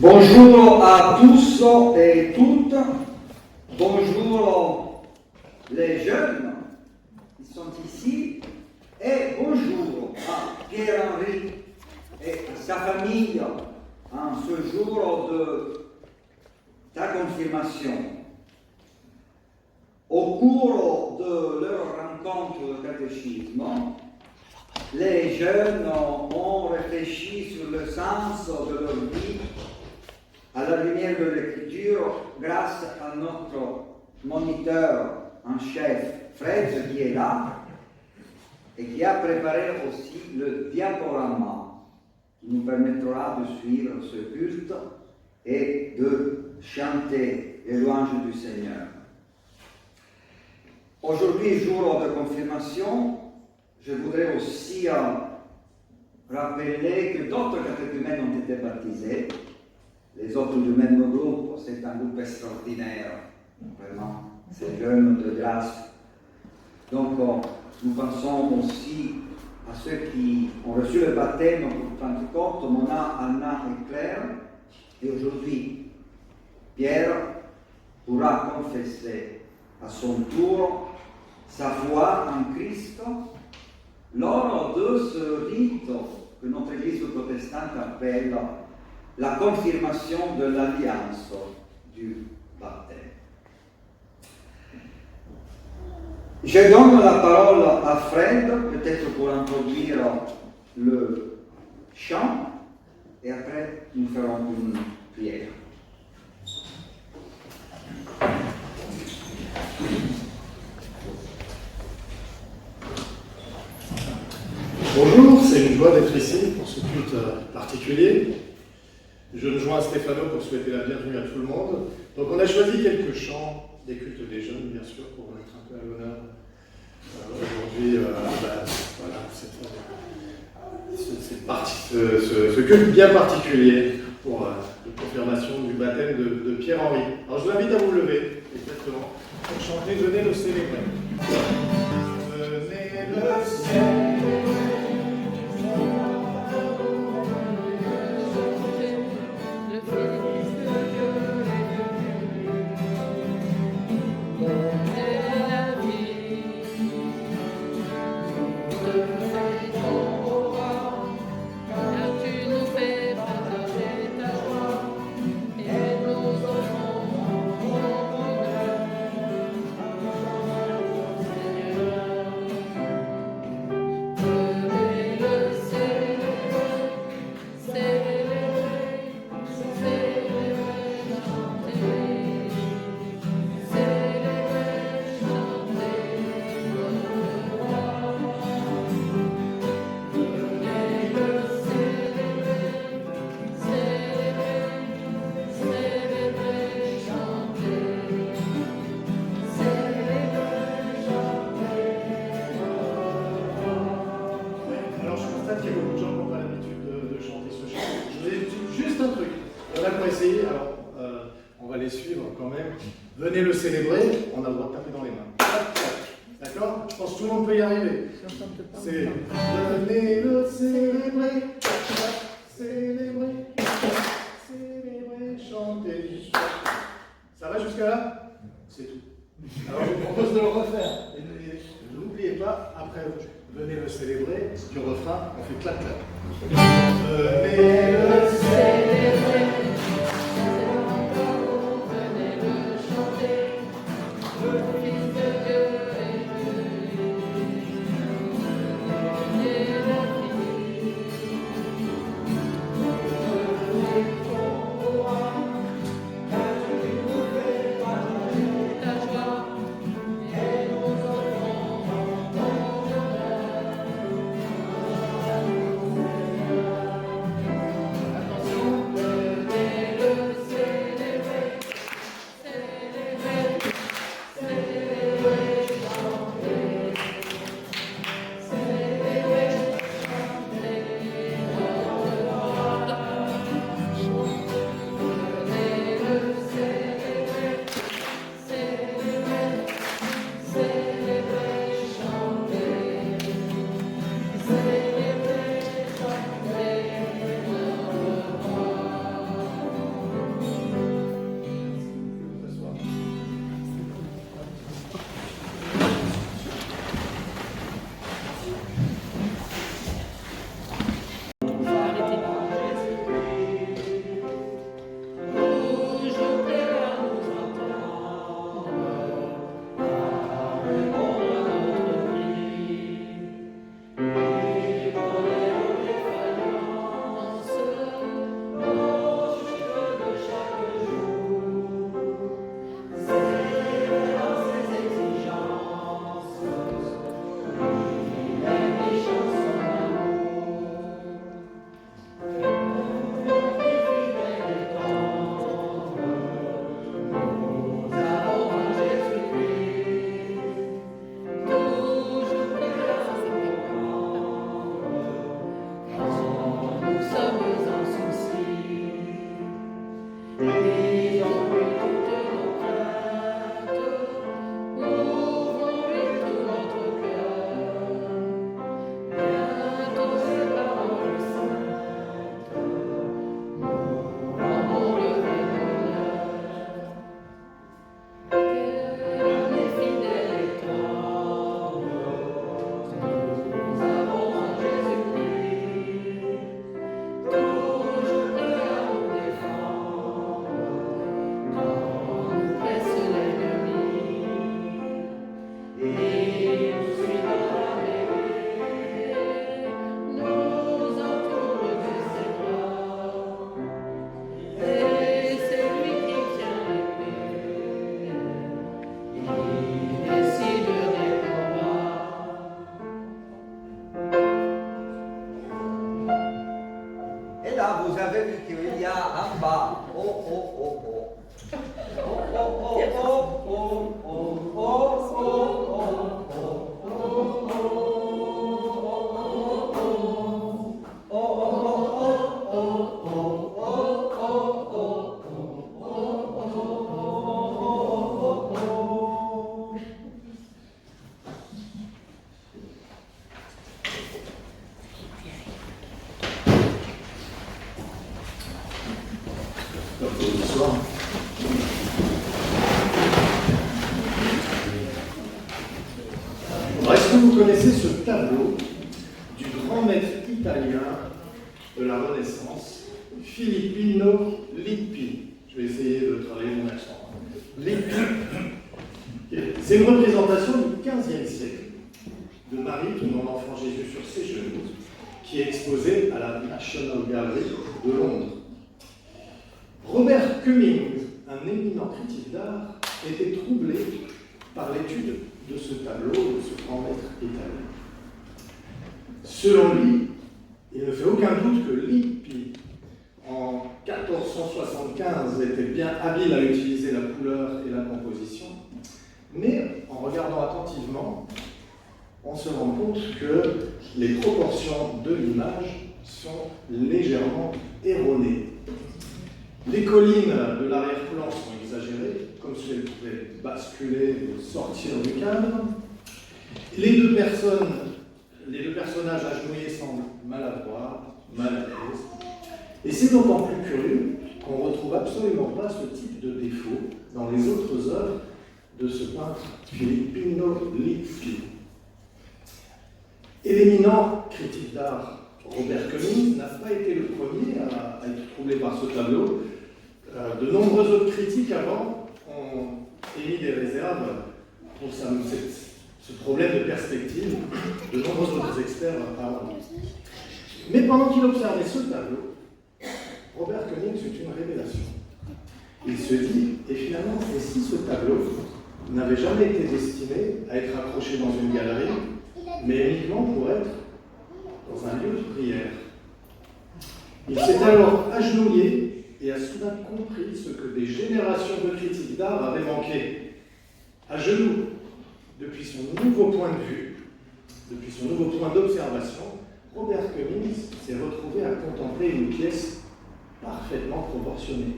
Bonjour à tous et toutes. Bonjour les jeunes qui sont ici. Et bonjour à Pierre-Henri et à sa famille en ce jour de ta confirmation. Au cours de leur rencontre de catéchisme, les jeunes ont réfléchi sur le sens de leur vie à la lumière de l'écriture grâce à notre moniteur en chef, Fred, qui est là et qui a préparé aussi le diaporama qui nous permettra de suivre ce culte et de chanter les louanges du Seigneur. Aujourd'hui, jour de confirmation, je voudrais aussi rappeler que d'autres catéchumènes ont été baptisés. Les autres du même groupe, c'est un groupe extraordinaire, vraiment, c'est jeunes de grâce. Donc, nous pensons aussi à ceux qui ont reçu le baptême pour Pentecôte, Mona, Anna et Claire. Et aujourd'hui, Pierre pourra confesser à son tour sa foi en Christ lors de ce rite que notre Église protestante appelle la confirmation de l'alliance du baptême. Je donne la parole à Fred, peut-être pour introduire le chant, et après nous ferons une prière. Bonjour, c'est une joie d'être ici pour ce culte particulier. Je me joins à Stéphano pour souhaiter la bienvenue à tout le monde. Donc on a choisi quelques chants des cultes des jeunes, bien sûr, pour mettre un peu à l'honneur aujourd'hui ce culte bien particulier pour la confirmation du baptême de Pierre-Henri. Alors je vous invite à vous lever, exactement, pour chanter « Venez le célébrer ». Venez le célébrer. Venez le célébrer, on a le droit de taper dans les mains. D'accord? Je pense que tout le monde peut y arriver. C'est venez le célébrer, célébrer, célébrer, chanter. Ça va jusqu'à là? C'est tout. Alors je vous propose de le refaire. Et n'oubliez pas, après venez le célébrer, du refrain, on fait clap clap. Venez le célébrer. là, vous avez vu qu'il y a en bas. Oh, oh, oh, oh. Oh, oh, oh, oh, oh, oh, oh, oh, oh, Bonsoir. Alors, est-ce que vous connaissez ce tableau du grand maître italien de la Renaissance, Filippino Lippi? Je vais essayer de travailler mon accent. Lippi. C'est une représentation du XVe siècle de Marie tenant l'enfant Jésus sur ses genoux, qui est exposée à la National Gallery de Londres. Robert Cummings, un éminent critique d'art, était troublé par l'étude de ce tableau de ce grand maître italien. Selon lui, il ne fait aucun doute que Lippi, en 1475, était bien habile à utiliser la couleur et la composition, mais en regardant attentivement, on se rend compte que les proportions de l'image sont légèrement erronées. Les collines de l'arrière-plan sont exagérées, comme si elles pouvaient basculer ou sortir du cadre. Les deux personnages agenouillés semblent maladroits, mal à l'aise. Et c'est d'autant plus curieux qu'on ne retrouve absolument pas ce type de défaut dans les autres œuvres de ce peintre Filippino Lippi. Et l'éminent critique d'art Robert Cummings n'a pas été le premier à être troublé par ce tableau. De nombreux autres critiques avant ont émis des réserves pour ce problème de perspective. De nombreux autres experts avant. Mais pendant qu'il observait ce tableau, Robert Cummings eut une révélation. Il se dit, et finalement, et si ce tableau n'avait jamais été destiné à être accroché dans une galerie, mais uniquement pour être dans un lieu de prière. Il s'est alors agenouillé et a soudain compris ce que des générations de critiques d'art avaient manqué. À genoux, depuis son nouveau point de vue, depuis son nouveau point d'observation, Robert Cummings s'est retrouvé à contempler une pièce parfaitement proportionnée.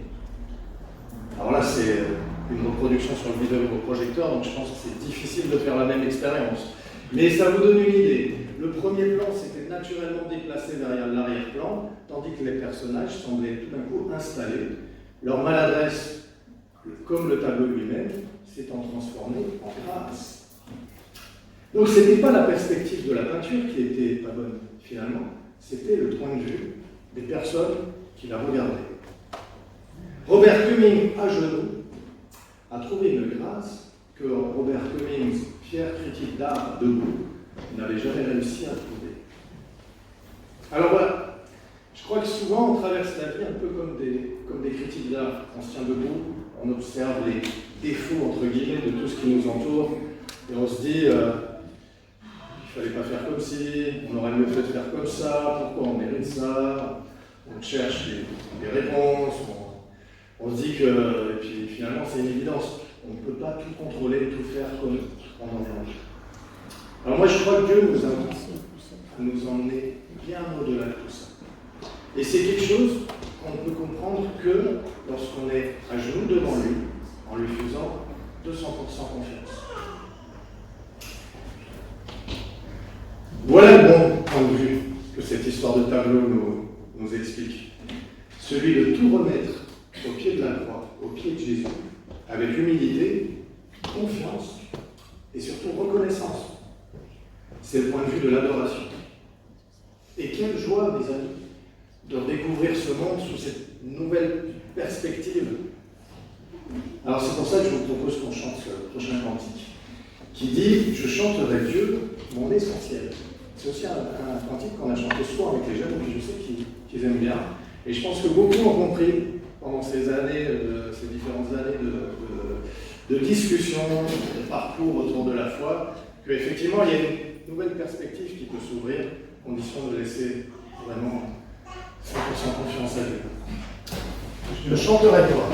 Alors là, c'est une reproduction sur le vidéoprojecteur, donc je pense que c'est difficile de faire la même expérience. Mais ça vous donne une idée. Le premier plan s'était naturellement déplacé derrière l'arrière-plan, tandis que les personnages semblaient tout d'un coup installés. Leur maladresse, comme le tableau lui-même, s'étant transformée en grâce. Donc ce n'était pas la perspective de la peinture qui était pas bonne, finalement. C'était le point de vue des personnes qui la regardaient. Robert Cummings, à genoux, a trouvé une grâce que Robert Cummings, fier critique d'art debout, n'avait jamais réussi à trouver. Alors voilà, je crois que souvent on traverse la vie un peu comme des critiques d'art. On se tient debout, on observe les défauts entre guillemets de tout ce qui nous entoure, et on se dit il fallait pas faire comme ci, on aurait mieux fait de faire comme ça, pourquoi on mérite ça, on cherche des réponses, on se dit que, et puis finalement c'est une évidence, on ne peut pas tout contrôler, tout faire comme on en est. Alors moi je crois que Dieu nous invite à nous emmener bien au-delà de tout ça. Et c'est quelque chose qu'on ne peut comprendre que lorsqu'on est à genoux devant lui, en lui faisant 200% confiance. Voilà le bon point de vue que cette histoire de tableau nous explique. Celui de tout remettre au pied de la croix, au pied de Jésus, avec humilité, confiance et surtout reconnaissance. C'est le point de vue de l'adoration. Et quelle joie, mes amis, de redécouvrir ce monde sous cette nouvelle perspective. Alors c'est pour ça que je vous propose qu'on chante ce prochain cantique, qui dit « Je chanterai Dieu, mon essentiel ». C'est aussi un cantique qu'on a chanté souvent avec les jeunes, et je sais qu'ils aiment bien. Et je pense que beaucoup ont compris pendant ces années, ces différentes années de discussion, de parcours autour de la foi, qu'effectivement il y a une nouvelle perspective qui peut s'ouvrir, à condition de laisser vraiment 100% confiance à Dieu. Je chanterai toi.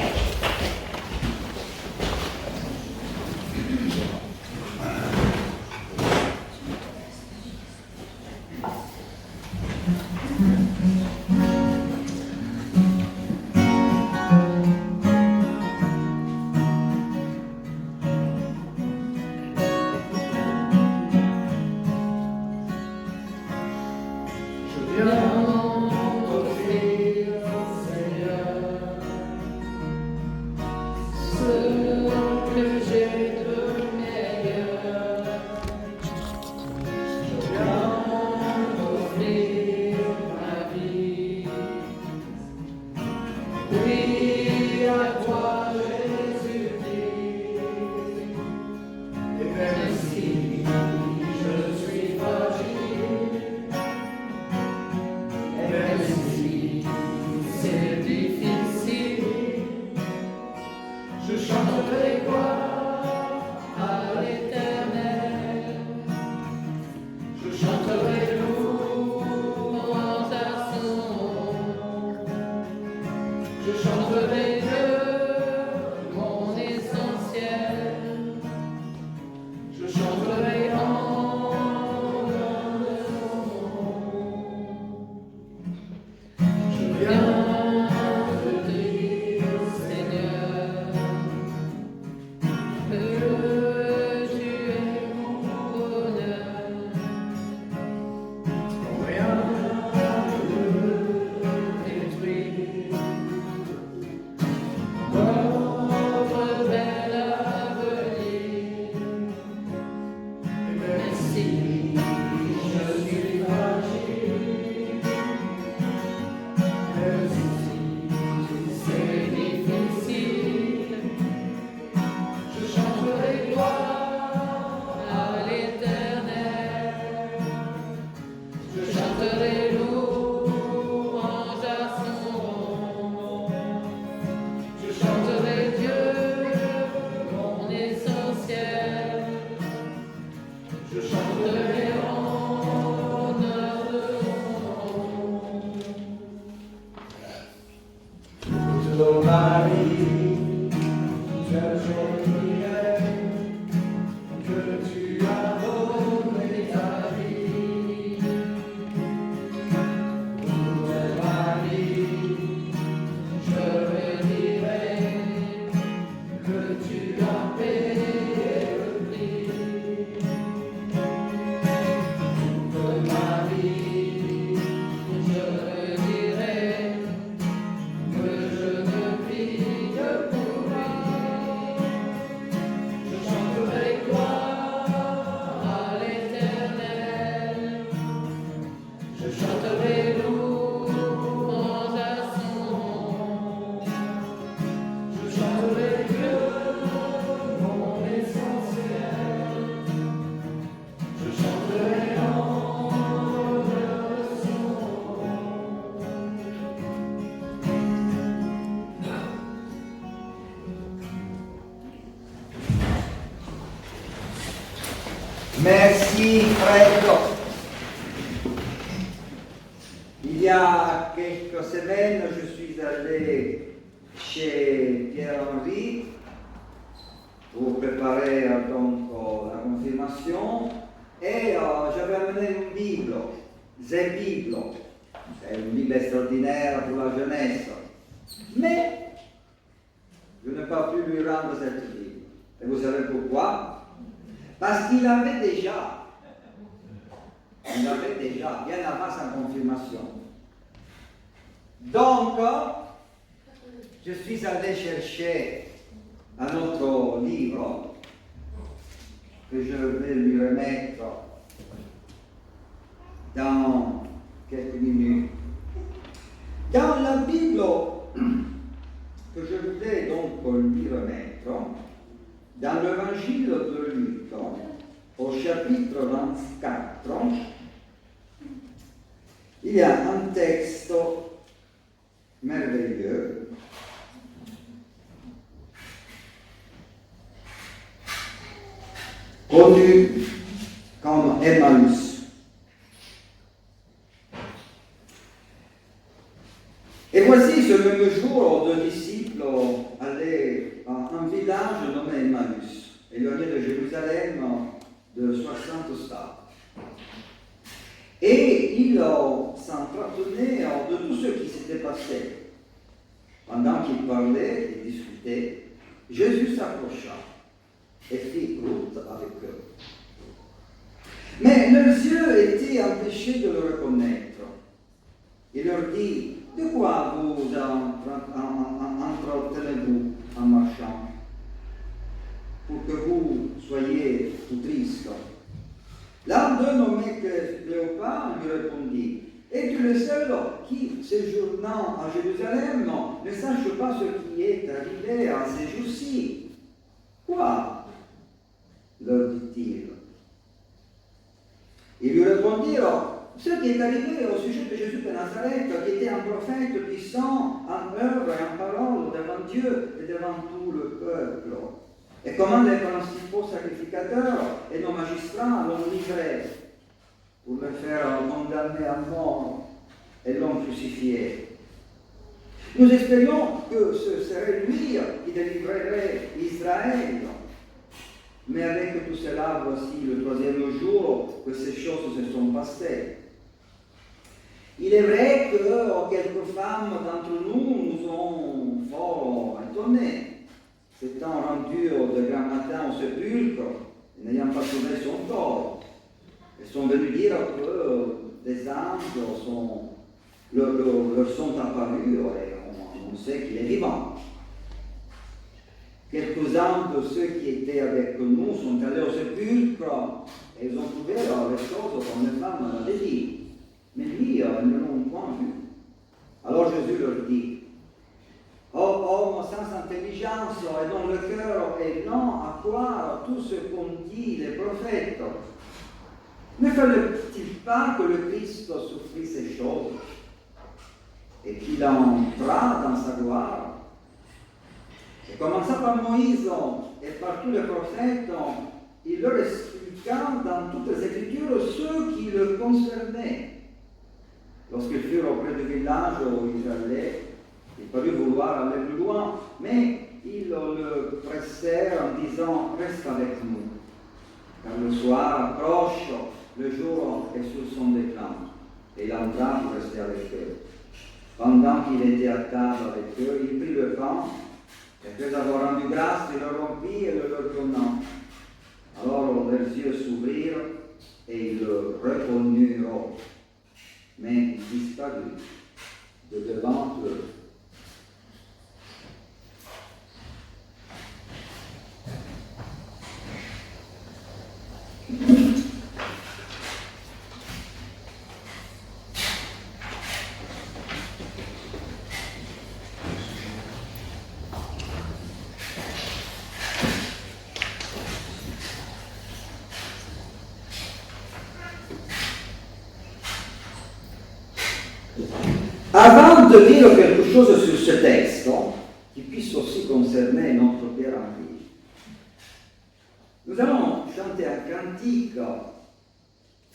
Merci Fred. Il y a quelques semaines, je suis allé chez Pierre-Henri pour préparer donc la confirmation et j'avais amené une Bible, The Bible. C'est une Bible extraordinaire pour la jeunesse. Mais je n'ai pas pu lui rendre cette Bible. Et vous savez pourquoi? Parce qu'il avait déjà, bien avant sa confirmation. Donc, je suis allé chercher un autre livre que je vais lui remettre dans quelques minutes. Dans la Bible que je voulais donc lui remettre, dans l'évangile de Luc, au chapitre 24, il y a un texte merveilleux connu comme Emmaüs. voici, ce même jour, deux disciples allaient à un village nommé Emmaüs, éloigné de Jérusalem de 60 stades. Et ils s'entretenaient de tout ce qui s'était passé. Pendant qu'ils parlaient et discutaient, Jésus s'approcha et fit route avec eux. Mais leurs yeux étaient empêchés de le reconnaître. Il leur dit, de quoi vous entretenez-vous en marchant, pour que vous soyez tout tristes? L'un d'eux, nommé Cléopas, lui répondit, es-tu le seul qui, séjournant à Jérusalem, ne sache pas ce qui est arrivé à ces jours-ci? Quoi? Leur dit-il. Ils lui répondirent, ce qui est arrivé au sujet de Jésus de Nazareth, qui était un prophète puissant en œuvre et en parole devant Dieu et devant tout le peuple. Et comment les principaux sacrificateurs et nos magistrats l'ont livré pour le faire condamner à mort et l'ont crucifié. Nous espérions que ce serait lui qui délivrerait Israël. Mais avec tout cela, voici le troisième jour que ces choses se sont passées. Il est vrai que quelques femmes d'entre nous ont fort étonnés, s'étant rendues de grand matin au sépulcre, n'ayant pas trouvé son corps. Elles sont venues dire que des anges leur sont apparus et on sait qu'il est vivant. Quelques-uns de ceux qui étaient avec nous sont allés au sépulcre et ils ont trouvé les choses comme les femmes l'avaient dit. Mais lui, ils ne l'ont point vu. Alors Jésus leur dit, ô homme sans intelligence et dont le cœur est lent à croire tout ce qu'ont dit les prophètes, ne fallait-il pas que le Christ souffrit ces choses et qu'il entra dans sa gloire? Et commençant par Moïse et par tous les prophètes, il leur expliqua dans toutes les Écritures ce qui le concernait. Lorsqu'ils furent auprès du village où ils allaient, il parut vouloir aller plus loin, mais ils le pressèrent en disant, reste avec nous, car le soir approche, le jour est sur son déclin. Et il entra pour rester avec eux. Pendant qu'il était à table avec eux, il prit le pain, et après avoir rendu grâce, il le rompit et le leur donna. Alors leurs yeux s'ouvrirent et ils le reconnurent. Mais il disparut de devant eux. Avant de dire quelque chose sur ce texte, qui puisse aussi concerner notre Père en vie, nous allons chanter un cantique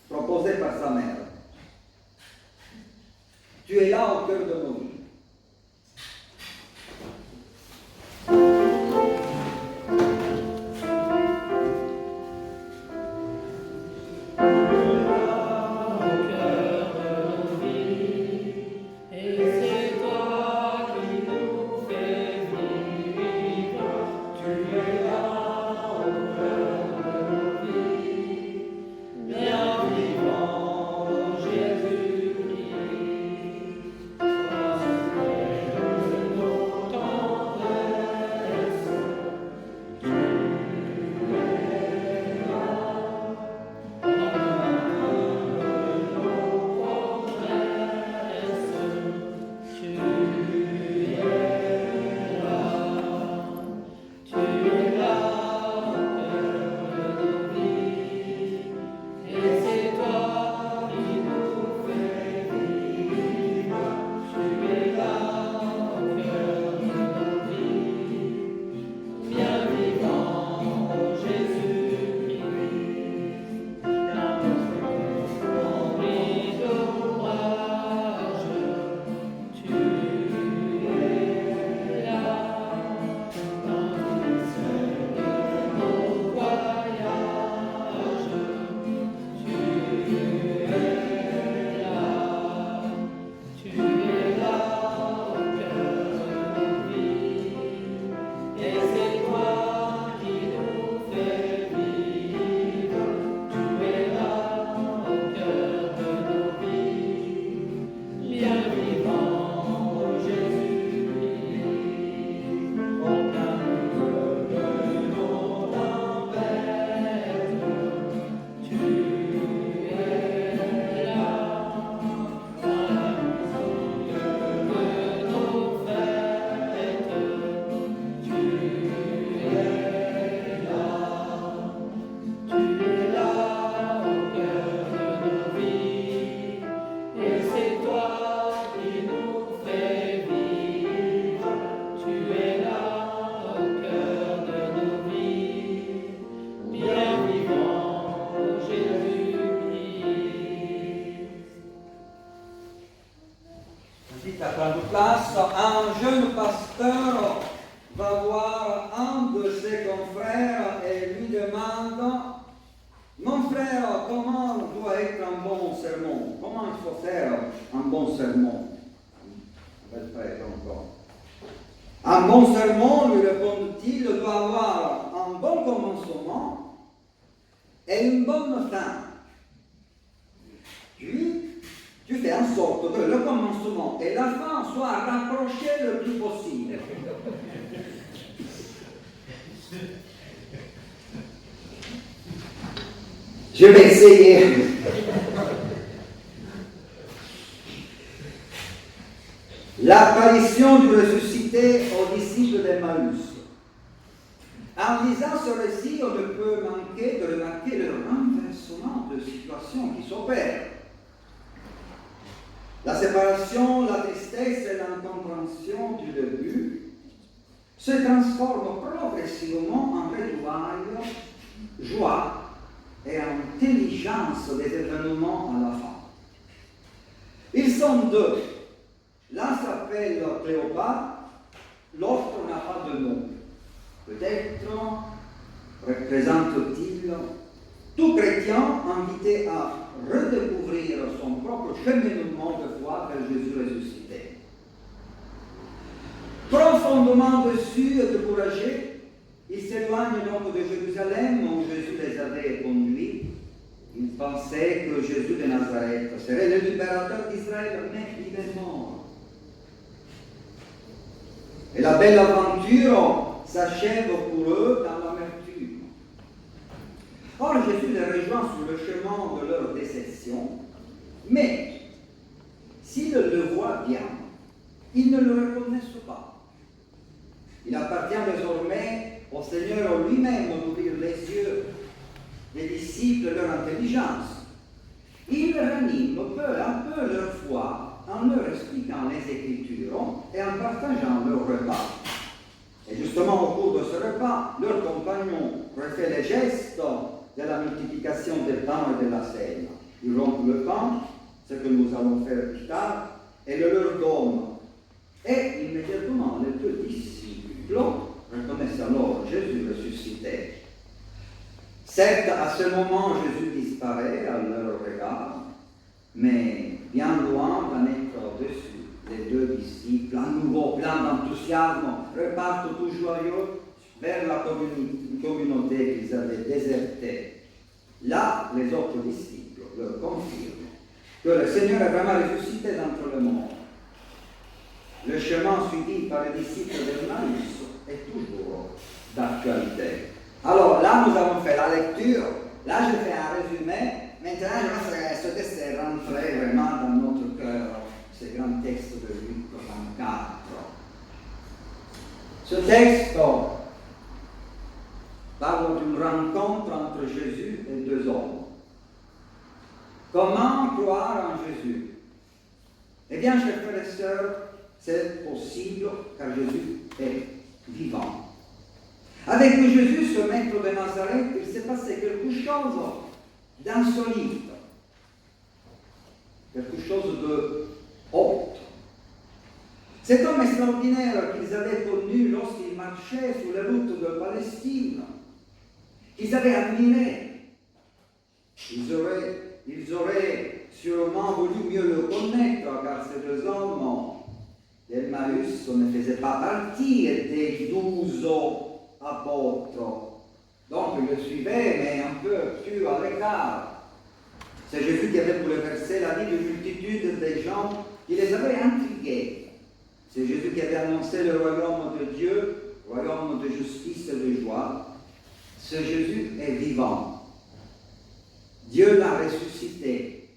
proposé par sa mère. Tu es là au cœur de nos vies. Jésus. Prenez place. Un jeune pasteur va voir un de ses confrères et lui demande: mon frère, comment doit être un bon sermon? Comment il faut faire un bon sermon? Un bon sermon, lui répond-il, doit avoir un bon commencement et une bonne fin. Puis, tu fais en sorte que le commencement et la fin soient rapprochés le plus possible. Je vais essayer. L'apparition du ressuscité aux disciples d'Emmaüs. En lisant ce récit, on ne peut manquer de remarquer le renversement de situation qui s'opère. La séparation, la tristesse et l'incompréhension du début se transforment progressivement en retrouvailles, joie et intelligence des événements à la fin. Ils sont deux. L'un s'appelle Cléopâtre, l'autre n'a pas de nom. Peut-être représente-t-il tout chrétien invité à redécouvrir son propre cheminement de foi vers Jésus ressuscité. Profondément déçus et découragés, ils s'éloignent donc de Jérusalem où Jésus les avait conduits. Ils pensaient que Jésus de Nazareth serait le libérateur d'Israël, mais il est mort. Et la belle aventure s'achève pour eux dans l'amertume. Or, Jésus les rejoint sur le chemin de leur déception, mais s'ils le voient bien, ils ne le reconnaissent pas. Il appartient désormais au Seigneur lui-même d'ouvrir les yeux des disciples de leur intelligence. Il ranime peu à peu leur foi en leur expliquant les Écritures et en partageant leur repas. Et justement, au cours de ce repas, leurs compagnons refait les gestes de la multiplication des pains et de la scène. Ils rompent le pain, ce que nous allons faire plus tard, et le leur donnent. Et immédiatement, les deux disciples reconnaissent alors Jésus ressuscité. Certes, à ce moment, Jésus disparaît à leur regard, mais bien loin d'en être au-dessus. Les deux disciples, à nouveau pleins d'enthousiasme, repartent tout joyeux vers la communauté qu'ils avaient désertée. Là, les autres disciples leur confirment que le Seigneur est vraiment ressuscité d'entre les morts. Le chemin suivi par les disciples d'Emmaüs est toujours d'actualité. Alors là, nous avons fait la lecture. Là, je fais un résumé. Maintenant, je vais se tester rentrer vraiment dans notre cœur ce grand texte de Luc 24. Ce texte parle d'une rencontre entre Jésus et deux hommes. Comment croire en Jésus? Eh bien, chers frères et sœurs, c'est possible car Jésus est vivant. Avec Jésus, ce maître de Nazareth, il s'est passé quelque chose d'insolite, quelque chose de haute. Cet homme extraordinaire qu'ils avaient connu lorsqu'ils marchaient sur les routes de Palestine, qu'ils avaient admiré, ils auraient sûrement voulu mieux le connaître, car ces deux hommes d'Emmaüs ne faisaient pas partie des 12 apôtres. Donc ils le suivaient, mais un peu plus à l'écart. C'est Jésus qui avait bouleversé la vie de multitudes des gens qui les avaient intrigués. C'est Jésus qui avait annoncé le royaume de Dieu, royaume de justice et de joie. Ce Jésus est vivant. Dieu l'a ressuscité.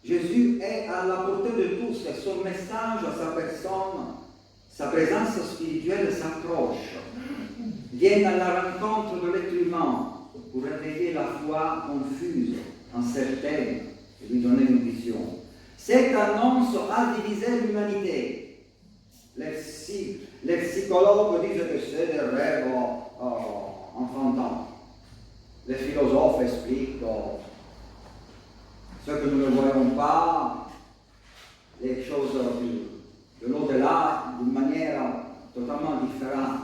Jésus est à la portée de tous et son message à sa personne, sa présence spirituelle s'approche. Vient à la rencontre de l'être humain pour réveiller la foi confuse, incertaine et lui donner une vision. Cette annonce a divisé l'humanité. Les psychologues disent que c'est des rêves enfantins. Les philosophes expliquent ce que nous ne voyons pas, les choses de l'au-delà d'une manière totalement différente.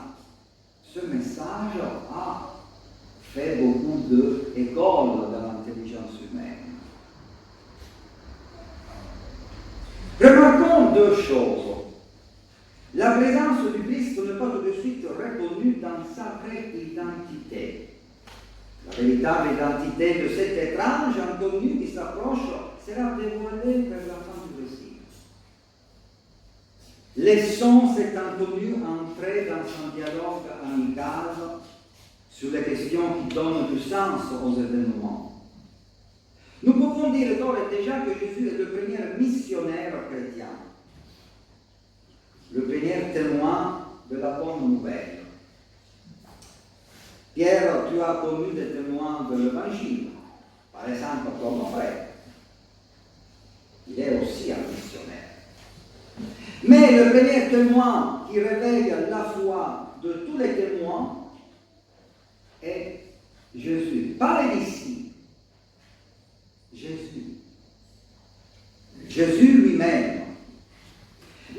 Ce message a fait beaucoup d'écoles de l'intelligence humaine. Remarquons deux choses. La présence du Christ n'est pas tout de suite reconnue dans sa vraie identité. La véritable identité de cet étrange inconnu qui s'approche sera dévoilée vers la fin du récit. Laissons cet inconnu entrer dans un dialogue amical sur les questions qui donnent du sens aux événements. Nous pouvons dire d'ores et déjà que Jésus est le premier missionnaire chrétien, le premier témoin de la bonne nouvelle. Pierre, tu as connu des témoins de l'Évangile, par exemple ton frère. Il est aussi un missionnaire. Mais le premier témoin qui réveille la foi de tous les témoins est Jésus. Pas les disciples. Jésus. Jésus lui-même.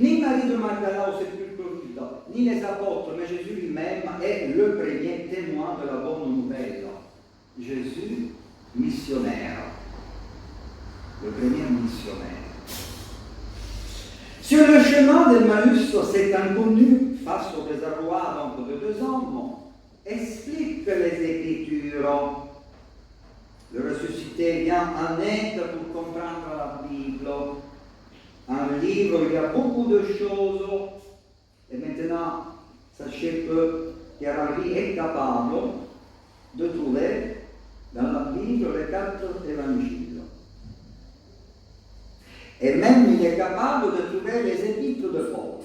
Ni Marie de Magdala au sépulcre vide, ni les apôtres, mais Jésus lui-même est le premier témoin de la bonne nouvelle. Jésus, missionnaire. Le premier missionnaire. Sur le chemin d'Emmaüs, cet inconnu, face au désarroi donc de deux hommes, explique les Écritures. Le ressuscité vient en aide pour comprendre la Bible. Un livre, il y a beaucoup de choses. Et maintenant, sachez que Pierre Henry est capable de trouver dans la Bible les 4 évangiles. Et même il est capable de trouver les épîtres de Paul.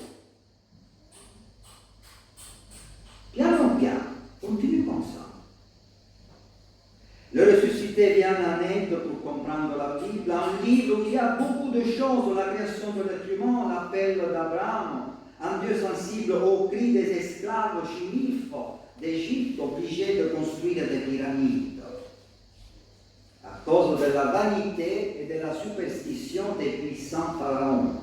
Piano piano, continue comme ça. Le ressuscité vient en aide pour comprendre la Bible, un livre où il y a beaucoup de choses, la création de l'être humain, l'appel d'Abraham, un Dieu sensible aux cris des esclaves juifs d'Égypte obligés de construire des pyramides à cause de la vanité et de la superstition des puissants pharaons.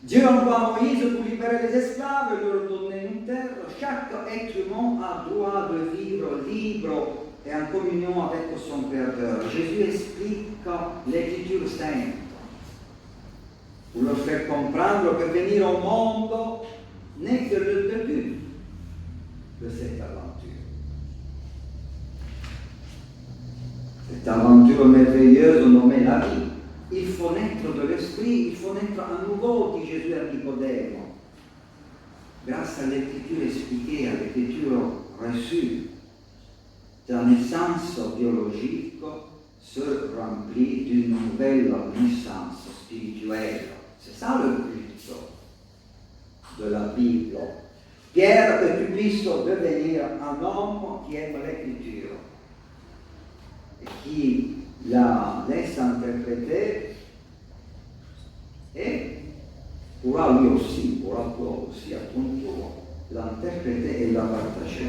Dieu envoie Moïse pour libérer les esclaves et leur donner une terre. Chaque être humain a droit de vivre libre et en communion avec son Créateur. Jésus explique l'Écriture sainte pour leur faire comprendre que venir au monde n'est que le début de cette aventure. Cette aventure merveilleuse nommée la vie. Il faut naître de l'esprit, il faut naître à nouveau, dit Jésus à Nicodème. Grâce à l'écriture expliquée, à l'écriture reçue, la naissance biologique se remplit d'une nouvelle naissance spirituelle. C'est ça le but de la Bible. Pierre, que tu puisses devenir un homme qui aime l'écriture et qui la laisse interpréter et pourra lui aussi, pourra toi aussi à ton tour l'interpréter et la partager.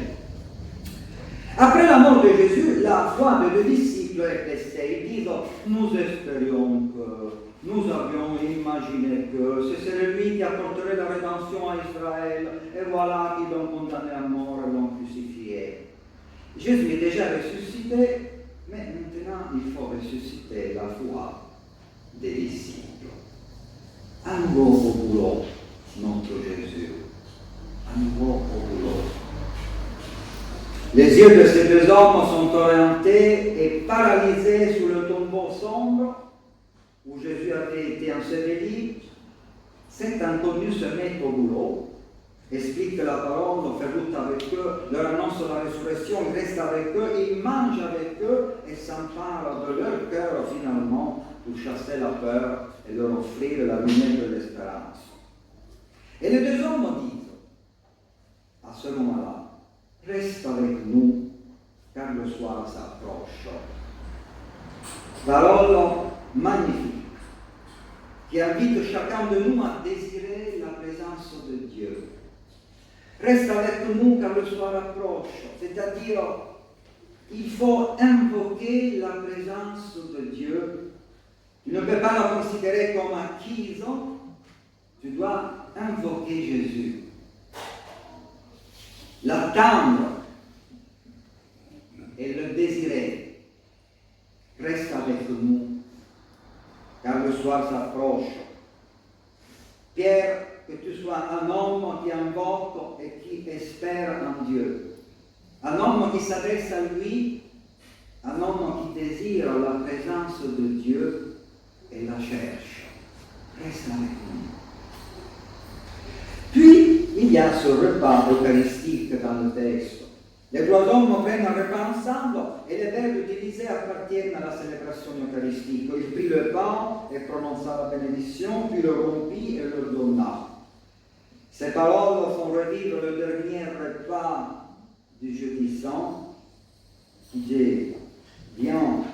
Après la mort de Jésus, la foi des deux disciples est testée. Ils disent, nous espérions que, nous avions imaginé que ce serait lui qui apporterait la rédemption à Israël, et voilà qu'ils l'ont condamné à mort et l'ont crucifié. Jésus est déjà ressuscité, mais maintenant il faut ressusciter la foi des disciples. À nouveau au boulot, notre Jésus. À nouveau au boulot. Les yeux de ces deux hommes sont orientés et paralysés sous le tombeau sombre où Jésus avait été enseveli. Cet inconnu se met au boulot, explique la parole, fait route avec eux, leur annonce la résurrection, il reste avec eux, il mange avec eux et s'empare de leur cœur finalement pour chasser la peur et leur offrir la lumière de l'espérance. Et les deux hommes disent, à ce moment-là, reste avec nous, car le soir s'approche. Parole magnifique, qui invite chacun de nous à désirer la présence de Dieu. Reste avec nous, car le soir approche. C'est-à-dire, il faut invoquer la présence de Dieu. Tu ne peux pas la considérer comme acquise, tu dois invoquer Jésus, l'attendre et le désirer. Reste avec nous, car le soir s'approche. Pierre, que tu sois un homme qui invoque et qui espère en Dieu, un homme qui s'adresse à lui, un homme qui désire la présence de Dieu et la cherche. Reste avec nous. Puis, il y a ce repas eucharistique dans le texte. Les trois hommes prennent un repas ensemble et les verbes utilisés appartiennent à la célébration eucharistique. Il prit le pain et prononça la bénédiction, puis le rompit et le donna. Ces paroles font revivre le dernier repas du jeudi saint, qui dit, bien,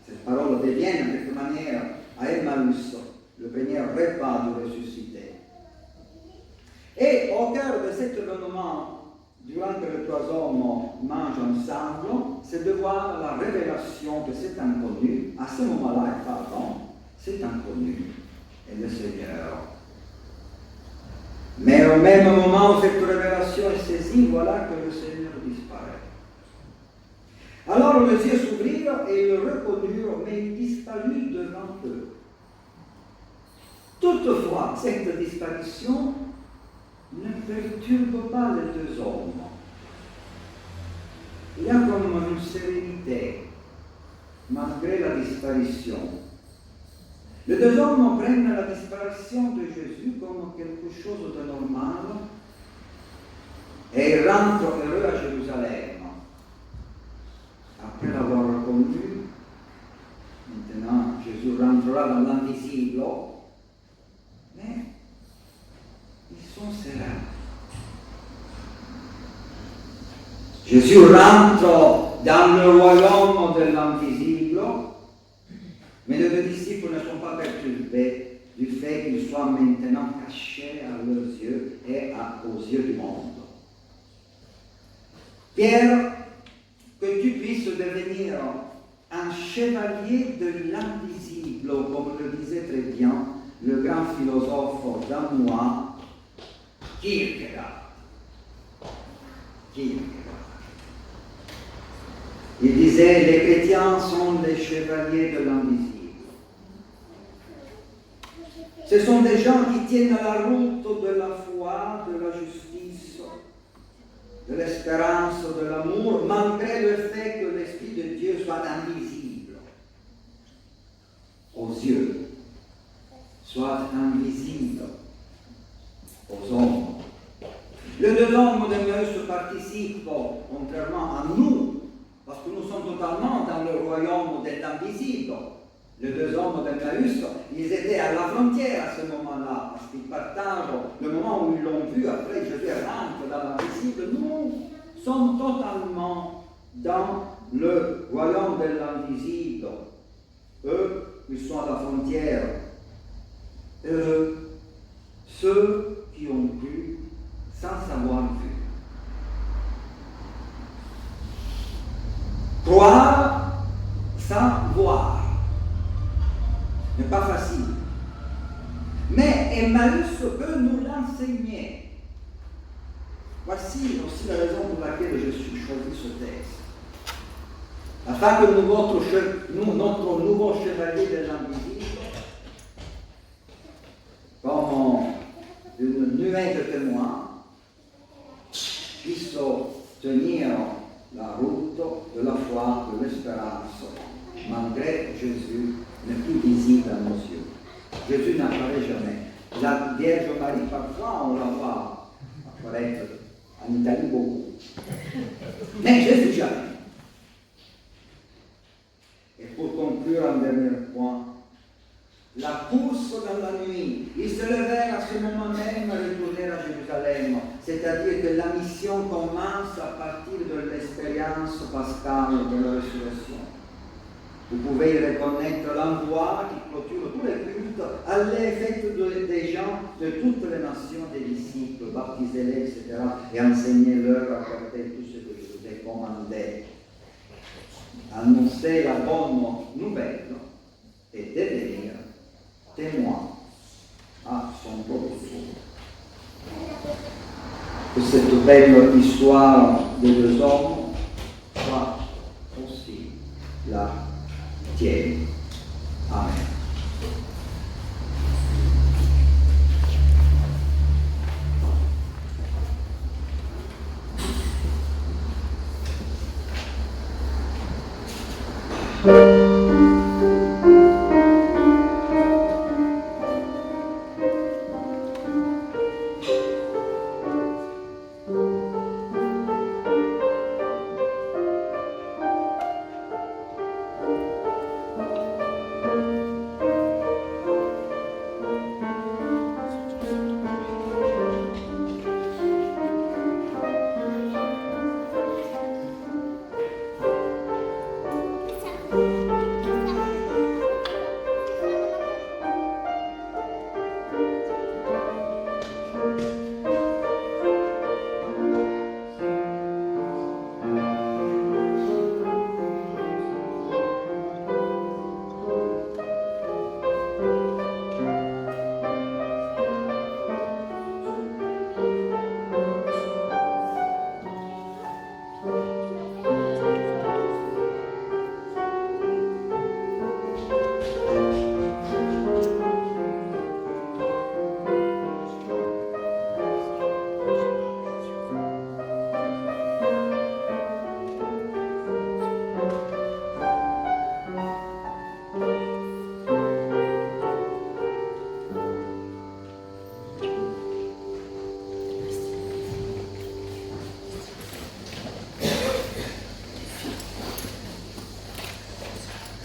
ces paroles deviennent de quelque manière à Emmaüs, le premier repas du ressuscité. Et au cœur de cet événement, durant que les trois hommes mangent ensemble, c'est de voir la révélation que cet inconnu, à ce moment-là et pas avant, cet inconnu est le Seigneur. Mais au même moment où cette révélation est saisie, voilà que le Seigneur disparaît. Alors les yeux s'ouvrirent et le reconnurent, mais il disparut devant eux. Toutefois, cette disparition ne perturbe pas les deux hommes. Il y a comme une sérénité, malgré la disparition. Les deux hommes prennent la disparition de Jésus comme quelque chose de normal et ils rentrent heureux à Jérusalem. Après l'avoir reconnu, maintenant Jésus rentrera dans l'invisible, mais ils sont sereins. Jésus rentre dans le royaume de l'invisible, mais les deux disciples ne sont pas perturbés du fait qu'ils soient maintenant cachés à leurs yeux et aux yeux du monde. Pierre, que tu puisses devenir un chevalier de l'invisible, comme le disait très bien le grand philosophe danois Kierkegaard. Il disait, les chrétiens sont les chevaliers de l'invisible. Ce sont des gens qui tiennent la route de la foi, de la justice, de l'espérance, de l'amour, malgré le fait que l'Esprit de Dieu soit invisible aux yeux, soit invisible aux hommes. Les deux hommes d'Emmaüs participent, contrairement à nous, parce que nous sommes totalement dans le royaume de l'invisible. Les deux hommes d'Emmaüs, ils étaient à la frontière à ce moment-là, parce qu'ils partagent le moment où ils l'ont vu, après Jésus rentre dans l'invisible. Nous sommes totalement dans le royaume de l'invisible. Eux, ils sont à la frontière. Ceux qui ont cru sans savoir vu. Croire sans voir n'est pas facile. Mais Emmaüs peut nous l'enseigner. Voici aussi la raison pour laquelle je suis choisi ce texte. Afin que notre nouveau chevalier de l'invisible, comme une nuée de témoins, puisse tenir la route de la foi, de l'espérance, malgré Jésus n'est plus visible à nos yeux. Jésus n'apparaît jamais. La Vierge Marie, parfois, on la voit apparaître en Italie beaucoup. Mais Jésus jamais. Et pour conclure un dernier point, la course dans la nuit, ils se levèrent à ce moment même et retournèrent à Jérusalem. C'est-à-dire que la mission commence à partir de l'expérience pascale de la résurrection. Vous pouvez y reconnaître l'endroit qui clôture tous les cultes à l'effet des gens de toutes les nations des disciples, baptisez-les, etc. et enseignez-leur à garder tout ce que je vous ai commandé. Annoncer la bonne nouvelle et devenir témoin à son proprio tour. Que cette belle histoire des deux hommes soit aussi la tienne. Amen.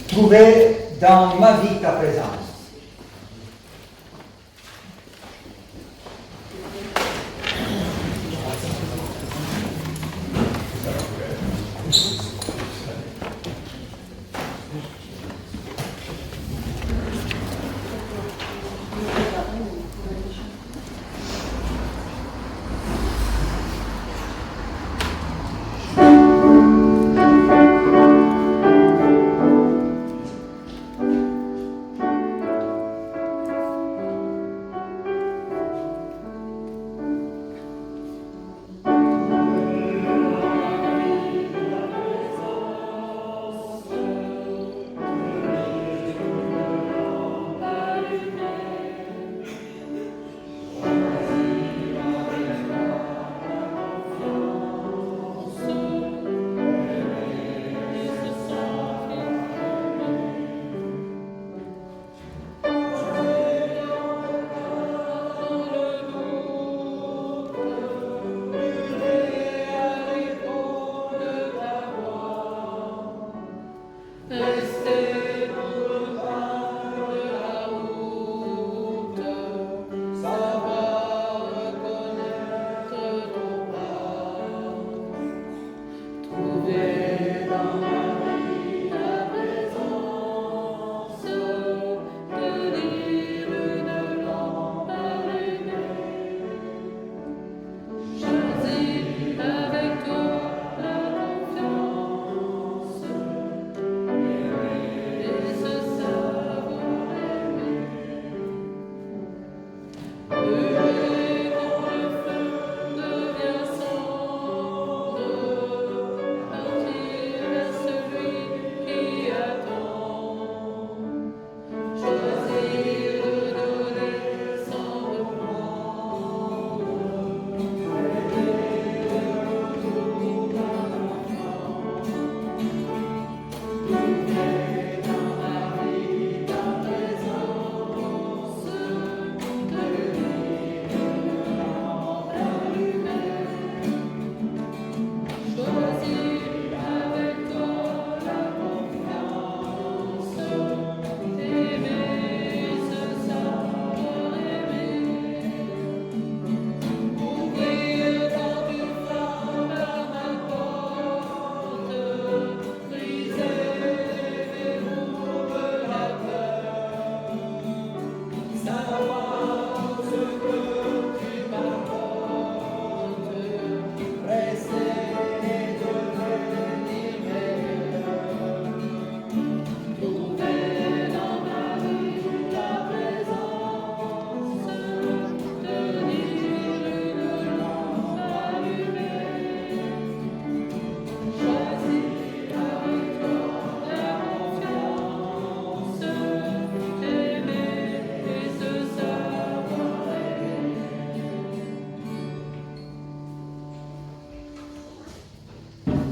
Trouver dans ma vie ta présence.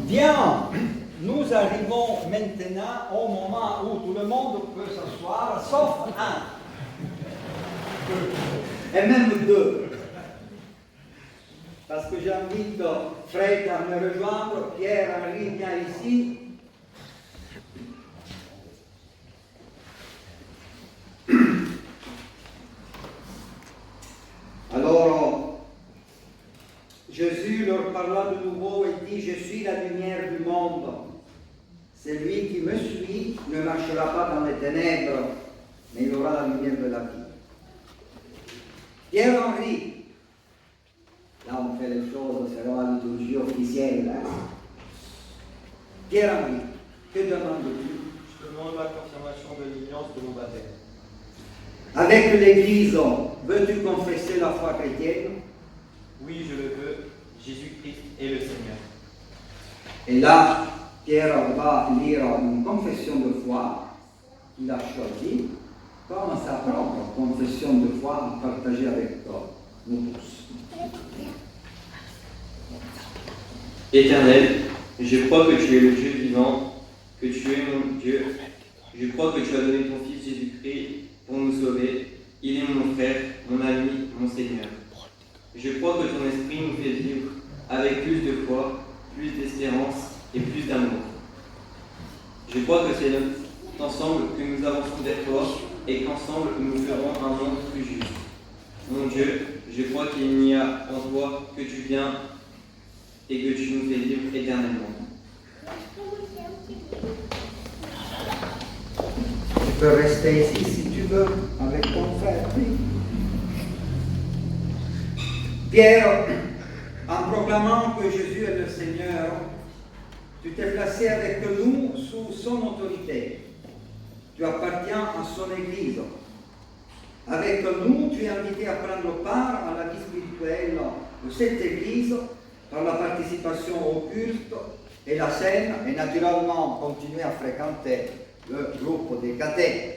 Bien, nous arrivons maintenant au moment où tout le monde peut s'asseoir, sauf un. Et même deux. Parce que j'invite Fred à me rejoindre, Pierre-Henri, viens ici. Alors, Jésus leur parla de nouveau et dit, je suis la lumière du monde. Celui qui me suit ne marchera pas dans les ténèbres, mais il aura la lumière de la vie. Pierre-Henri, là on fait les choses selon la liturgie officielle. Hein? Pierre-Henri, que demandes-tu? Je demande la confirmation de l'alliance de mon baptême. Avec l'Église, veux-tu confesser la foi chrétienne? Oui, je le veux. Jésus-Christ est le Seigneur. Et là, Pierre va lire une confession de foi qu'il a choisie comme sa propre confession de foi à partager avec nous tous. Éternel, je crois que tu es le Dieu vivant, que tu es mon Dieu. Je crois que tu as donné ton Fils Jésus-Christ pour nous sauver. Il est mon frère, mon ami, mon Seigneur. Je crois que ton esprit nous fait vivre avec plus de foi, plus d'espérance et plus d'amour. Je crois que c'est ensemble que nous avançons vers toi et qu'ensemble nous ferons un monde plus juste. Mon Dieu, je crois qu'il n'y a en toi que tu viens et que tu nous fais vivre éternellement. Tu peux rester ici si tu veux, avec ton frère. Pierre, en proclamant que Jésus est le Seigneur, tu t'es placé avec nous sous son autorité. Tu appartiens à son Église. Avec nous, tu es invité à prendre part à la vie spirituelle de cette Église par la participation au culte et la scène, et naturellement continuer à fréquenter le groupe des cathés,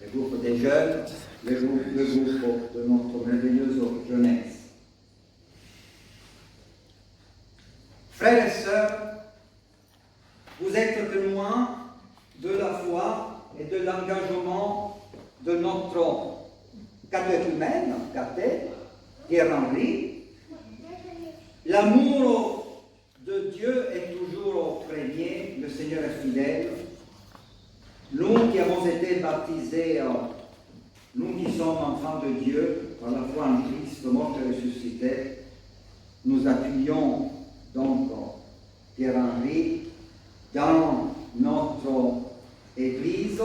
le groupe des jeunes, le groupe de notre merveilleuse jeunesse. Frères et sœurs, vous êtes témoins de la foi et de l'engagement de notre catéchumène, Pierre-Henri. L'amour de Dieu est toujours au premier, le Seigneur est fidèle. Nous qui avons été baptisés, nous qui sommes enfants de Dieu, par la foi en Christ, mort et ressuscité, nous appuyons donc Pierre-Henri dans notre Église,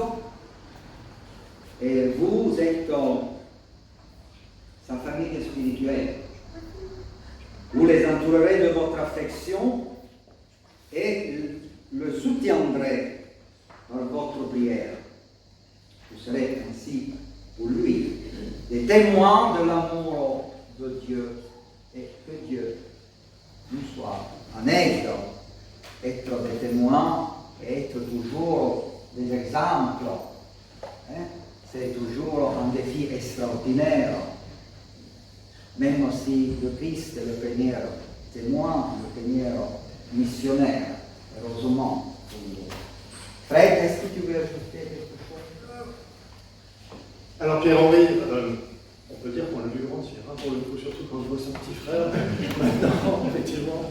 et vous êtes sa famille spirituelle. Vous les entourerez de votre affection et le soutiendrez par votre prière. Vous serez ainsi pour lui des témoins de l'amour de Dieu, et que Dieu nous soit en aide. Être des témoins et être toujours des exemples, hein? C'est toujours un défi extraordinaire. Même si le Christ est le premier témoin, le premier missionnaire, heureusement. Fred, est-ce que tu veux ajouter quelque chose? Alors Pierre-Henri, on peut dire qu'on l'a vu grandir, hein, pour le coup, surtout quand je vois son petit frère, maintenant, effectivement.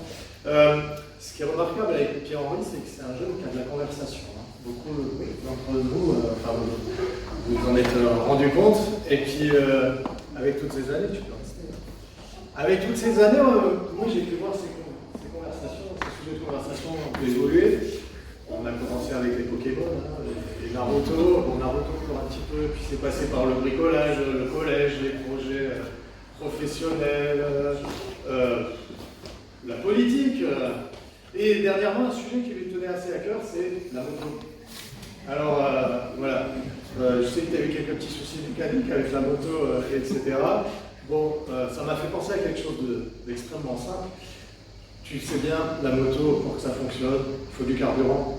Ce qui est remarquable avec Pierre-Henri, c'est que c'est un jeune qui a de la conversation. Hein. Beaucoup d'entre vous, vous en êtes rendu compte, et puis avec toutes ces années, tu peux rester. Avec toutes ces années, moi j'ai pu voir ces conversations, ces sujets de conversation ont pu évoluer. On a commencé avec les Pokémon, hein, les Naruto, Naruto encore un petit peu, puis c'est passé par le bricolage, le collège, les projets professionnels, la politique. Et dernièrement, un sujet qui lui tenait assez à cœur, c'est la moto. Alors voilà, je sais que tu as eu quelques petits soucis mécaniques avec la moto, etc. Bon, ça m'a fait penser à quelque chose d'extrêmement simple. Tu sais bien, la moto, pour que ça fonctionne, il faut du carburant.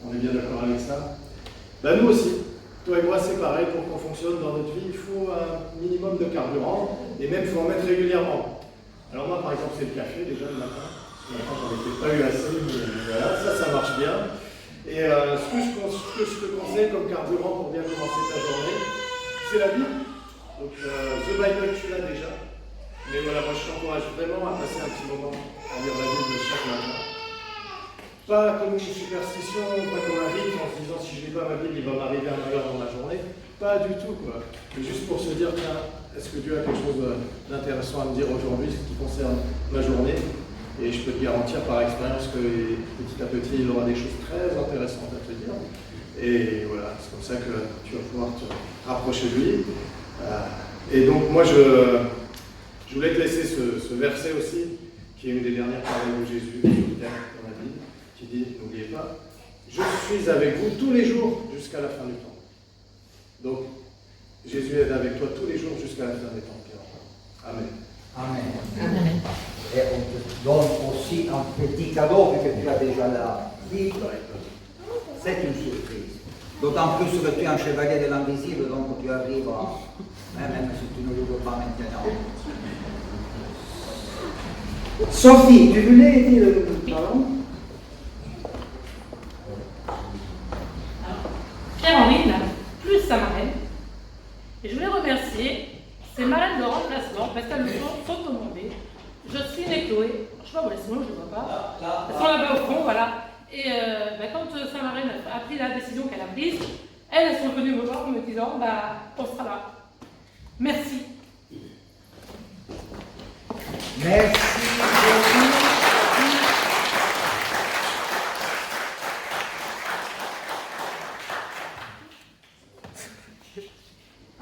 On est bien d'accord avec ça. Ben, nous aussi, toi et moi, c'est pareil, pour qu'on fonctionne dans notre vie, il faut un minimum de carburant, et même il faut en mettre régulièrement. Alors moi, par exemple, c'est le café, déjà le matin, Maintenant, j'en ai peut-être pas eu assez, mais voilà, ça marche bien. Et ce que je te conseille comme carburant pour bien commencer ta journée, c'est la Bible. Donc, The Bible, tu l'as déjà. Mais voilà, moi, je t'encourage vraiment à passer un petit moment à lire la Bible chaque matin. Pas comme une superstition, pas comme un rite en se disant si je lis pas ma Bible, il va m'arriver un malheur dans ma journée. Pas du tout, quoi. Mais juste pour se dire, tiens, est-ce que Dieu a quelque chose d'intéressant à me dire aujourd'hui, ce qui concerne ma journée? Et je peux te garantir par expérience que petit à petit, il aura des choses très intéressantes à te dire. Et voilà, c'est comme ça que tu vas pouvoir te rapprocher de lui. Et donc, moi, je voulais te laisser ce verset aussi, qui est une des dernières paroles de Jésus dans la Bible, qui dit, n'oubliez pas, je suis avec vous tous les jours jusqu'à la fin du temps. Donc, Jésus est avec toi tous les jours jusqu'à la fin des temps. Amen. Amen. Amen. Et on te donne aussi un petit cadeau, vu que tu as déjà la Bible. C'est une surprise. D'autant plus que tu es un chevalier de l'invisible, donc tu arrives à... même si tu ne l'ouvres pas maintenant. Sophie, tu voulais dire le ballon? Pierre-Henri n'a plus sa marraine. Et je voulais remercier ces marraines de remplacement parce qu'elles me sont demandées. Jocelyne et Chloé, je ne sais pas où elles sont, je ne les vois pas. Elles sont là-bas au fond, voilà. Et quand sa marraine a pris la décision qu'elle a prise, elles sont venues me voir en me disant on sera là. Merci. Merci.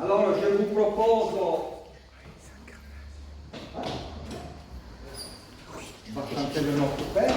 Alors, je vous propose... On va chanter le Notre Père.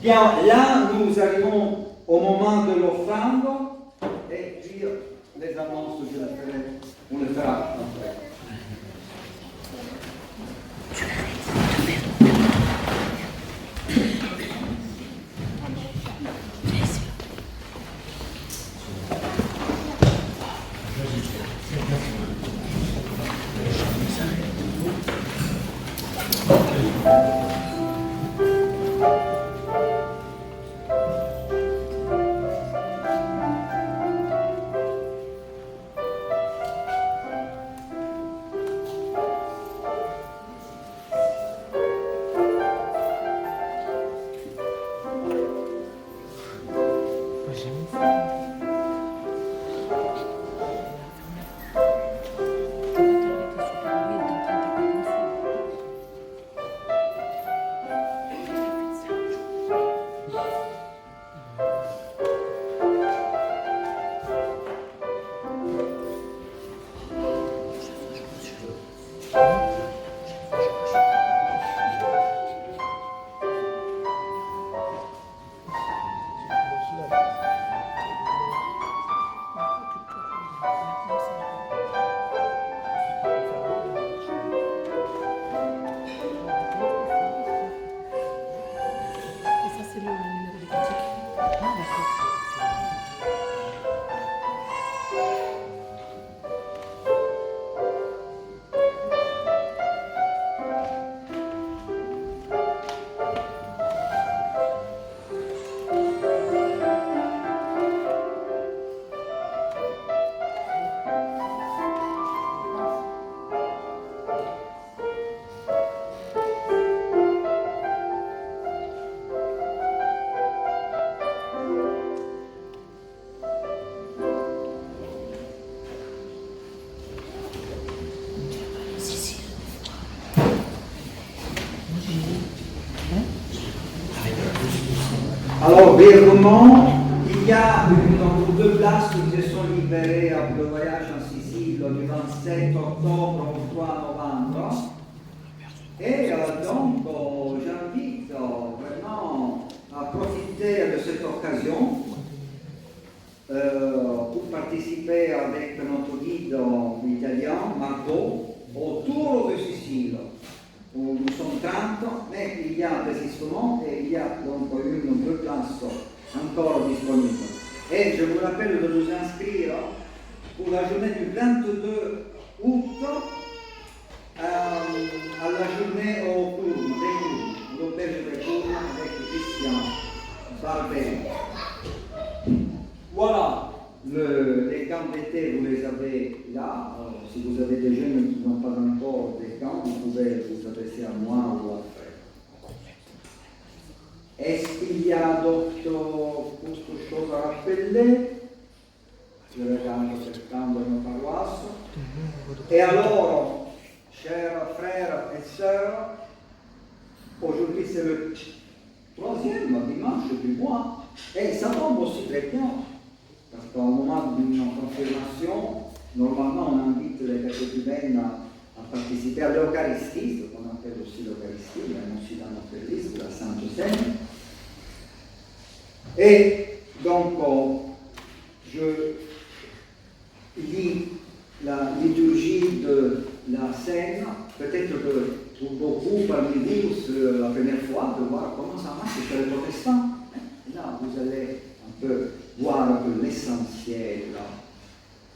Bien, là, nous arrivons au moment de l'offrande, et puis les annonces, on le fera après. Alors, brièvement, il y a donc 2 places qui se sont libérées pour le voyage en Sicile du 27 octobre au 3 novembre. Et donc, j'invite vraiment à profiter de cette occasion pour participer avec notre guide italien, Margot, au Tour de Sicile. Nous sommes 30, mais il y a des instruments et il y a donc 2 places encore disponibles. Et je vous rappelle de vous inscrire pour la journée du 22 août à la journée au Tourne, l'auberge des Tournes avec Christian Barbet. Voilà, les gants d'été, vous les avez là. Alors, si vous avez des jeunes qui n'ont pas encore des gants, vous pouvez vous adresser à moi ou à Frère. Est-ce qu'il y a d'autres choses à rappeler? Je regarde cercando nos paroisses. Et alors, chers frères et sœurs, aujourd'hui c'est le 3e dimanche du mois, et ça tombe aussi très bien. Parce qu'au moment d'une confirmation, normalement on invite les catéchumènes à participer à l'Eucharistie, ce qu'on appelle aussi l'Eucharistie, même aussi dans notre église, la Sainte Seine. Et donc, je lis la liturgie de la Seine, peut-être que pour beaucoup parmi vous, c'est la première fois de voir comment ça marche chez les protestants. Là, vous allez un peu voir que l'essentiel,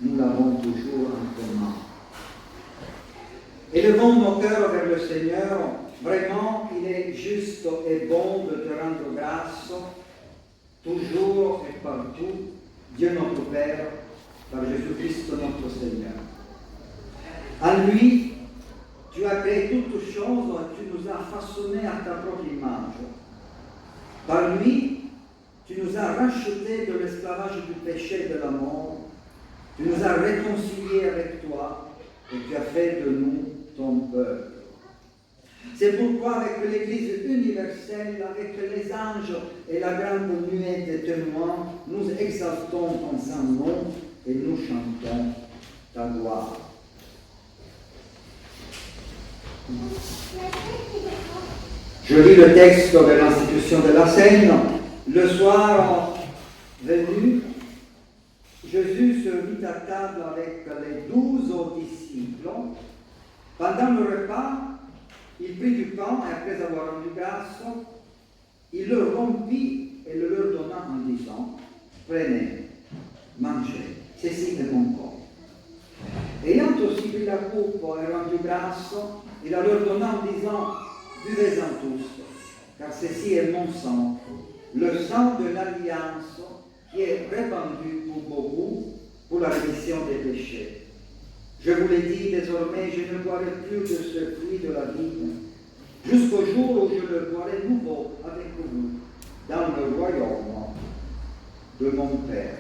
nous l'avons toujours en commun. Élevons nos cœurs vers le Seigneur, vraiment, il est juste et bon de te rendre grâce, toujours et partout, Dieu notre Père, par Jésus-Christ notre Seigneur. En lui, tu as créé toutes choses et tu nous as façonnés à ta propre image. Par lui, tu nous as rachetés de l'esclavage du péché et de la mort. Tu nous as réconciliés avec toi et tu as fait de nous ton peuple. C'est pourquoi avec l'Église universelle, avec les anges et la grande nuée des témoins, nous exaltons ton saint nom et nous chantons ta gloire. Je lis le texte de l'institution de la scène. Le soir venu, Jésus se mit à table avec les 12 autres disciples. Pendant le repas, il prit du pain et après avoir rendu grâce, il le rompit et le leur donna en disant, prenez, mangez, ceci est mon corps. Ayant aussi pris la coupe et rendu grâce, il la leur donna en disant, buvez-en tous, car ceci est mon sang, le sang de l'alliance qui est répandu pour beaucoup pour la rémission des péchés. Je vous l'ai dit, désormais, je ne boirai plus de ce fruit de la vigne, jusqu'au jour où je le boirai nouveau avec vous dans le royaume de mon Père.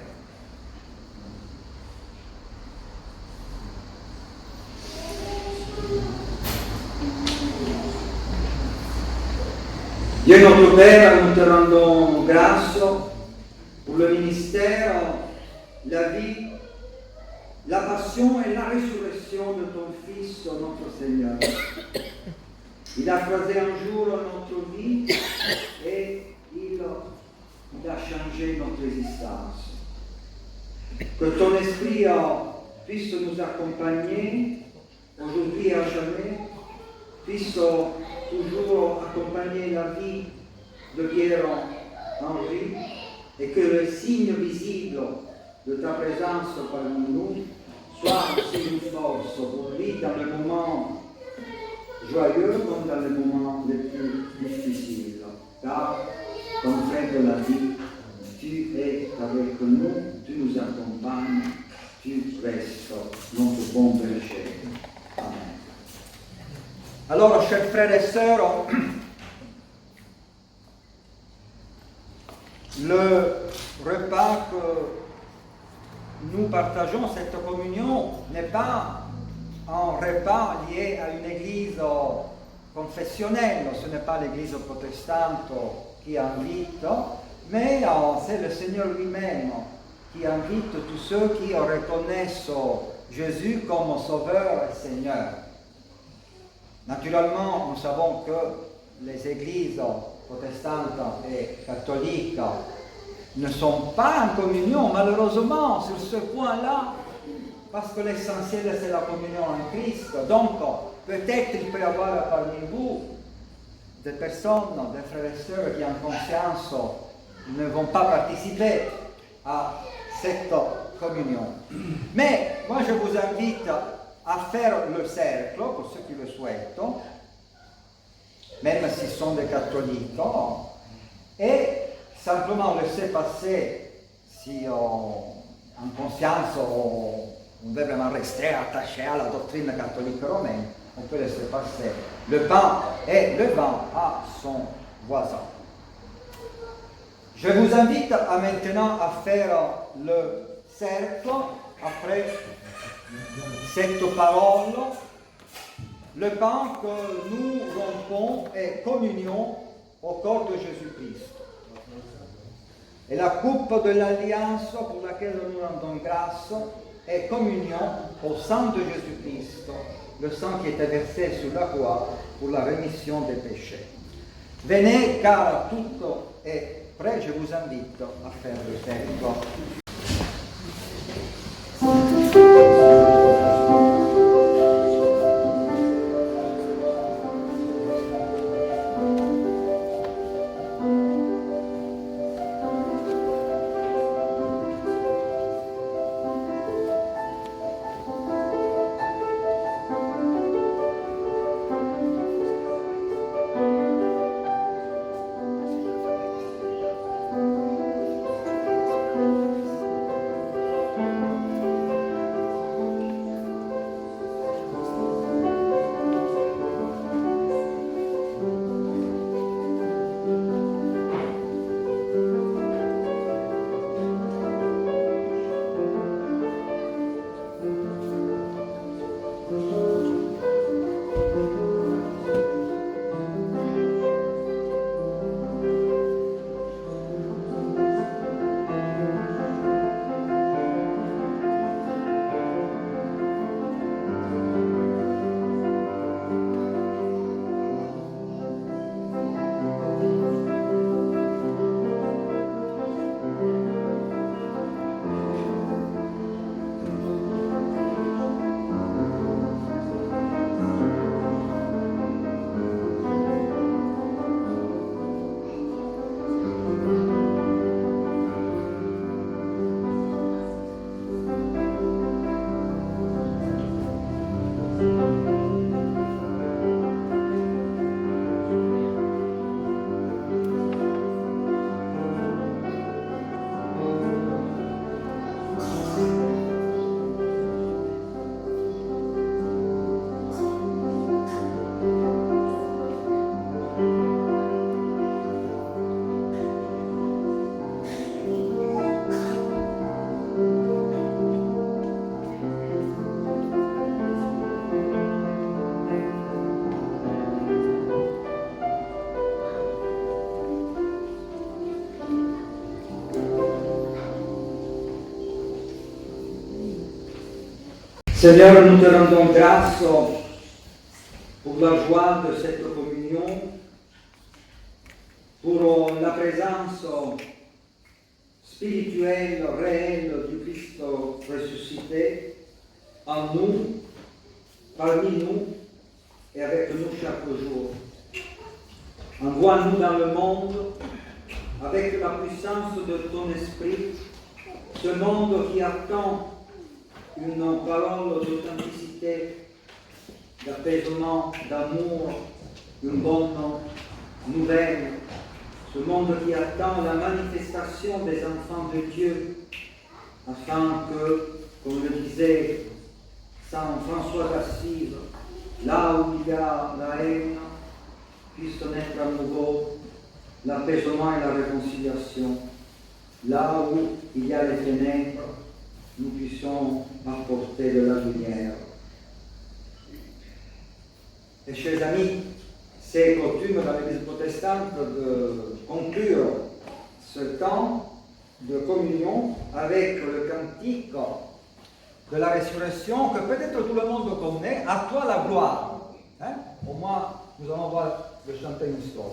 Dieu notre Père, nous te rendons grâce pour le ministère, la vie, la passion et la résurrection de ton Fils, notre Seigneur. Il a croisé un jour notre vie et il a changé notre existence. Que ton Esprit puisse nous accompagner aujourd'hui et à jamais, puisse toujours accompagner la vie de Pierre-Henri et que le signe visible de ta présence parmi nous soit aussi une force pour lui dans le moment joyeux comme dans les moments les plus difficiles. Car, comme frère de la vie, tu es avec nous, tu nous accompagnes, tu restes notre bon berger. Amen. Alors, chers frères et sœurs, le repas que nous partageons, cette communion, n'est pas un repas lié à une église confessionnelle, ce n'est pas l'église protestante qui invite, mais c'est le Seigneur lui-même qui invite tous ceux qui reconnaissent Jésus comme Sauveur et Seigneur. Naturellement, nous savons que les églises protestantes et catholiques ne sont pas en communion, malheureusement, sur ce point-là, parce que l'essentiel c'est la communion en Christ. Donc, peut-être il peut y avoir parmi vous des personnes, des frères et sœurs qui en conscience ne vont pas participer à cette communion. Mais moi je vous invite à faire le cercle, pour ceux qui le souhaitent, même s'ils sont des catholiques, et simplement laisser passer, si en conscience on veut vraiment rester attaché à la doctrine catholique romaine, on peut laisser passer le pain et le vin à son voisin. Je vous invite maintenant à faire le cercle après cette parole. Le pain que nous rompons est communion au corps de Jésus-Christ. Et la coupe de l'alliance pour laquelle nous rendons grâce est communion au sang de Jésus-Christ, le sang qui était versé sur la croix pour la rémission des péchés. Venez, car tout est prêt, je vous invite à faire le cercle. Seigneur, nous te rendons grâce pour la joie de cette communion, pour la présence spirituelle, réelle du Christ ressuscité en nous, parmi nous et avec nous chaque jour. Envoie-nous dans le monde avec la puissance de ton esprit, ce monde qui attend une parole d'authenticité, d'apaisement, d'amour, une bonne nouvelle. Ce monde qui attend la manifestation des enfants de Dieu, afin que, comme le disait Saint François d'Assise, là où il y a la haine, puisse naître à nouveau l'apaisement et la réconciliation. Là où il y a les ténèbres, nous puissions apporter de la lumière. Et chers amis, c'est coutume dans l'Église protestante de conclure ce temps de communion avec le cantique de la résurrection que peut-être tout le monde connaît, à toi la gloire. Hein? Au moins, nous allons voir de chanter une histoire.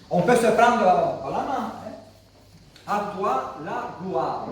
On peut se prendre à la main. Hein? À toi la gloire.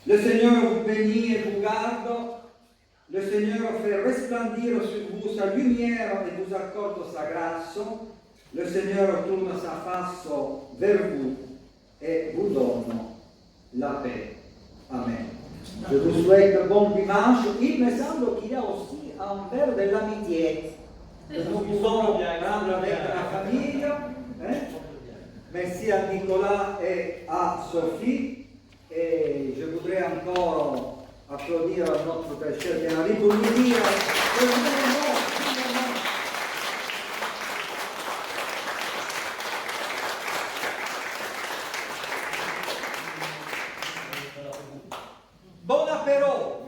Le Seigneur vous bénit et vous garde. Le Seigneur fait resplendir sur vous sa lumière et vous accorde sa grâce. Le Seigneur tourne sa face vers vous et vous donne la paix. Amen. Je vous souhaite bon dimanche. Il me semble qu'il y a aussi un verre de l'amitié que nous pouvons prendre avec la famille. Hein? Merci à Nicolas et à Sophie. Et je voudrais encore applaudir notre père Henri pour lui dire bon apéro.